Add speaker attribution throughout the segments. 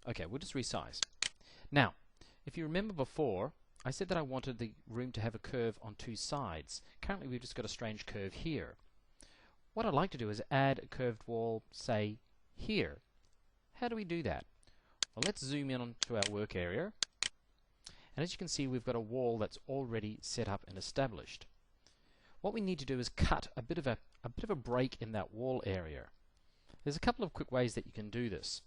Speaker 1: Okay, we'll just resize. Now, if you remember before, I said that I wanted the room to have a curve on two sides. Currently we've just got a strange curve here. What I'd like to do is add a curved wall, say, here. How do we do that? Well, let's zoom in onto our work area. And as you can see, we've got a wall that's already set up and established. What we need to do is cut a bit of a break in that wall area. There's a couple of quick ways that you can do this.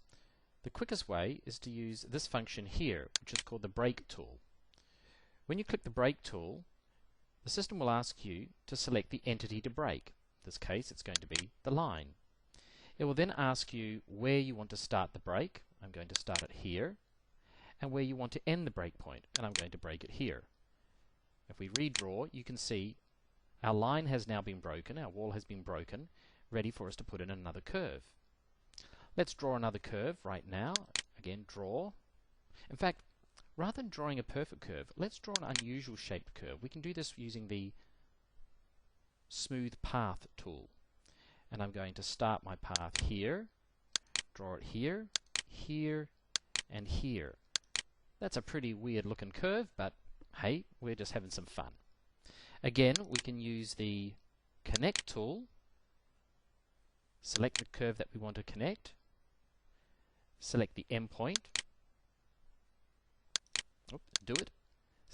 Speaker 1: The quickest way is to use this function here, which is called the break tool. When you click the break tool, the system will ask you to select the entity to break. In this case, it's going to be the line. It will then ask you where you want to start the break. I'm going to start it here. And where you want to end the break point, and I'm going to break it here. If we redraw, you can see our line has now been broken, our wall has been broken, ready for us to put in another curve. Let's draw another curve right now. Again, draw. In fact, rather than drawing a perfect curve, let's draw an unusual shaped curve. We can do this using the Smooth Path tool. And I'm going to start my path here, draw it here, here, and here. That's a pretty weird looking curve, but hey, we're just having some fun. Again, we can use the Connect tool, select the curve that we want to connect, select the endpoint,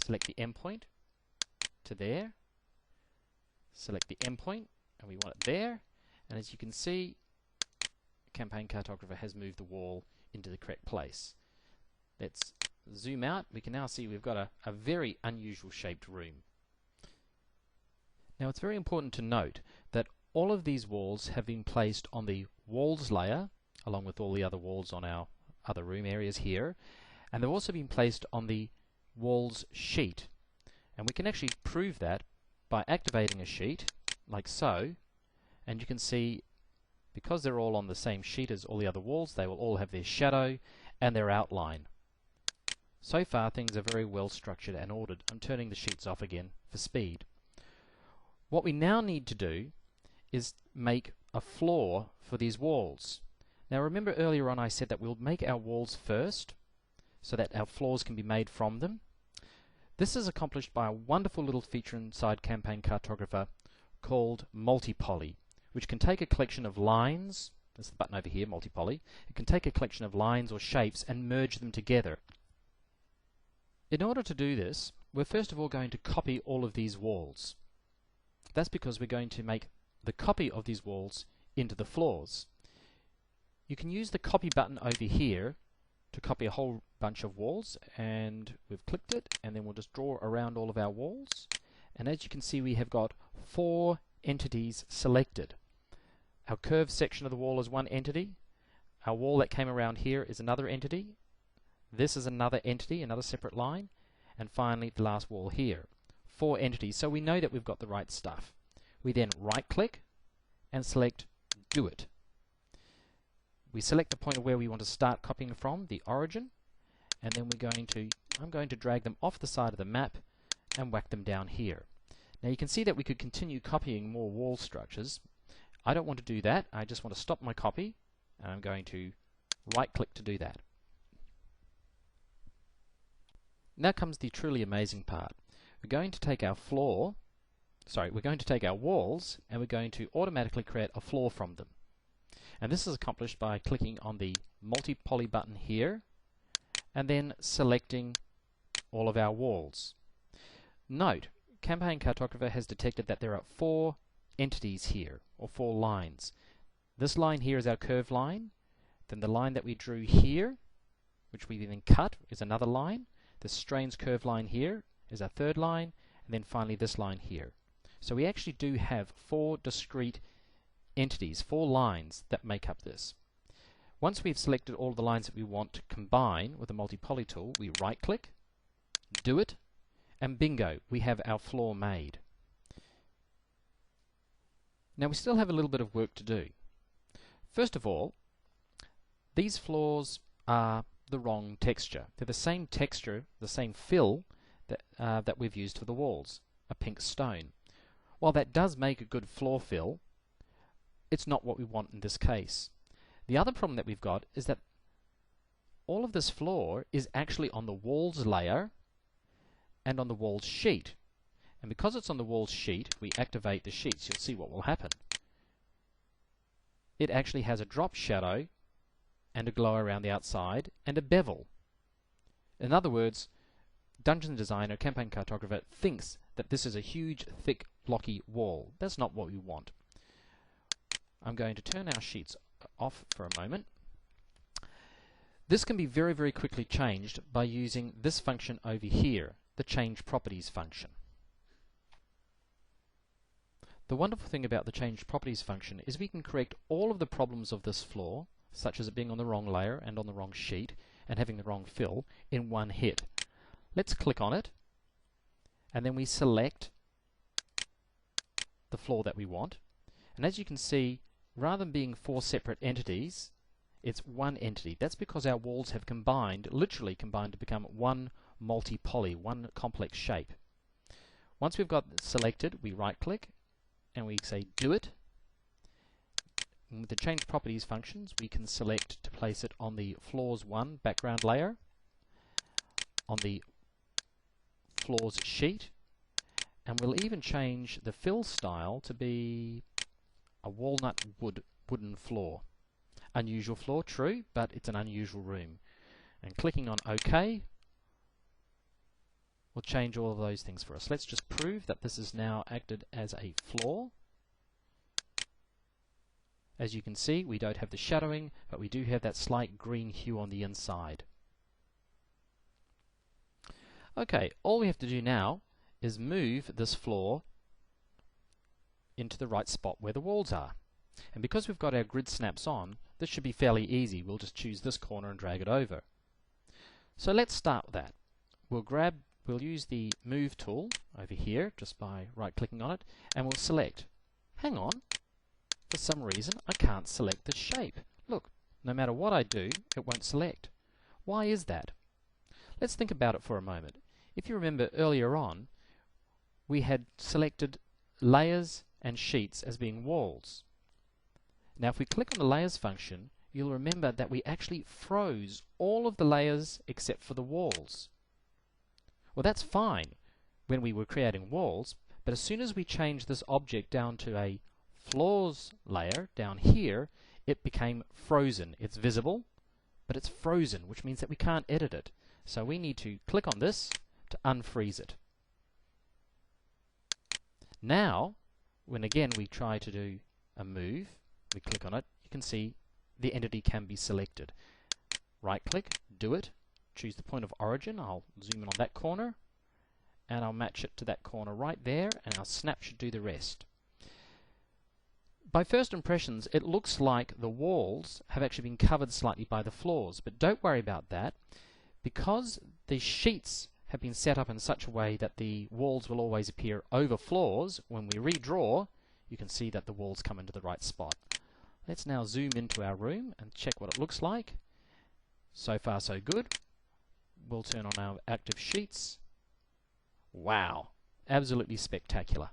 Speaker 1: select the endpoint to there, select the endpoint, and we want it there, and as you can see, Campaign Cartographer has moved the wall into the correct place. Let's zoom out. We can now see we've got a very unusual shaped room. Now it's very important to note that all of these walls have been placed on the walls layer, along with all the other walls on our other room areas here, and they've also been placed on the walls sheet. And we can actually prove that by activating a sheet, like so, and you can see because they're all on the same sheet as all the other walls, they will all have their shadow and their outline. So far things are very well structured and ordered. I'm turning the sheets off again for speed. What we now need to do is make a floor for these walls. Now remember earlier on I said that we'll make our walls first so that our floors can be made from them. This is accomplished by a wonderful little feature inside Campaign Cartographer called Multi-Poly, which can take a collection of lines, there's the button over here, Multi-Poly, it can take a collection of lines or shapes and merge them together. In order to do this, we're first of all going to copy all of these walls. That's because we're going to make the copy of these walls into the floors. You can use the copy button over here to copy a whole bunch of walls, and we've clicked it, and then we'll just draw around all of our walls, and as you can see we have got 4 entities selected. Our curved section of the wall is one entity, our wall that came around here is another entity, this is another entity, another separate line, and finally the last wall here. 4 entities, so we know that we've got the right stuff. We then right click and select Do It. We select the point of where we want to start copying from, the origin, and then I'm going to drag them off the side of the map and whack them down here. Now you can see that we could continue copying more wall structures. I don't want to do that, I just want to stop my copy, and I'm going to right click to do that. Now comes the truly amazing part. We're going to take our walls and we're going to automatically create a floor from them. And this is accomplished by clicking on the Multi-Poly button here and then selecting all of our walls. Note, Campaign Cartographer has detected that there are 4 entities here, or 4 lines. This line here is our curved line, then the line that we drew here, which we then cut, is another line. This strange curved line here is our 3rd line, and then finally this line here. So we actually do have 4 discrete entities, 4 lines that make up this. Once we've selected all the lines that we want to combine with the Multi-Poly tool, we right click, do it, and bingo, we have our floor made. Now we still have a little bit of work to do. First of all, these floors are the wrong texture. They're the same texture, the same fill that we've used for the walls, a pink stone. While that does make a good floor fill, it's not what we want in this case. The other problem that we've got is that all of this floor is actually on the walls layer and on the walls sheet. And because it's on the walls sheet, we activate the sheets, you'll see what will happen. It actually has a drop shadow and a glow around the outside and a bevel. In other words, Dungeon Designer, Campaign Cartographer thinks that this is a huge, thick, blocky wall. That's not what we want. I'm going to turn our sheets off for a moment. This can be very, very quickly changed by using this function over here, the Change Properties function. The wonderful thing about the Change Properties function is we can correct all of the problems of this floor, such as it being on the wrong layer and on the wrong sheet and having the wrong fill, in one hit. Let's click on it, and then we select the floor that we want. And as you can see, rather than being 4 separate entities, it's one entity. That's because our walls have combined, literally combined, to become one multi-poly, one complex shape. Once we've got selected, we right-click, and we say Do It. And with the Change Properties functions, we can select to place it on the Floors 1 background layer, on the Floors sheet, and we'll even change the fill style to be a walnut wooden floor. Unusual floor, true, but it's an unusual room. And clicking on OK will change all of those things for us. Let's just prove that this is now acted as a floor. As you can see, we don't have the shadowing, but we do have that slight green hue on the inside. Okay, all we have to do now is move this floor into the right spot where the walls are. And because we've got our grid snaps on, this should be fairly easy. We'll just choose this corner and drag it over. So let's start with that. We'll use the Move tool over here just by right-clicking on it, and we'll select. Hang on, for some reason I can't select the shape. Look, no matter what I do, it won't select. Why is that? Let's think about it for a moment. If you remember earlier on, we had selected layers and sheets as being walls. Now if we click on the Layers function, you'll remember that we actually froze all of the layers except for the walls. Well, that's fine when we were creating walls, but as soon as we changed this object down to a Floors layer down here, it became frozen. It's visible, but it's frozen, which means that we can't edit it. So we need to click on this to unfreeze it. Now, when again we try to do a move, we click on it, you can see the entity can be selected. Right-click, do it, choose the point of origin, I'll zoom in on that corner, and I'll match it to that corner right there, and our snap should do the rest. By first impressions, it looks like the walls have actually been covered slightly by the floors, but don't worry about that. Because the sheets have been set up in such a way that the walls will always appear over floors, when we redraw, you can see that the walls come into the right spot. Let's now zoom into our room and check what it looks like. So far so good. We'll turn on our active sheets. Wow, absolutely spectacular.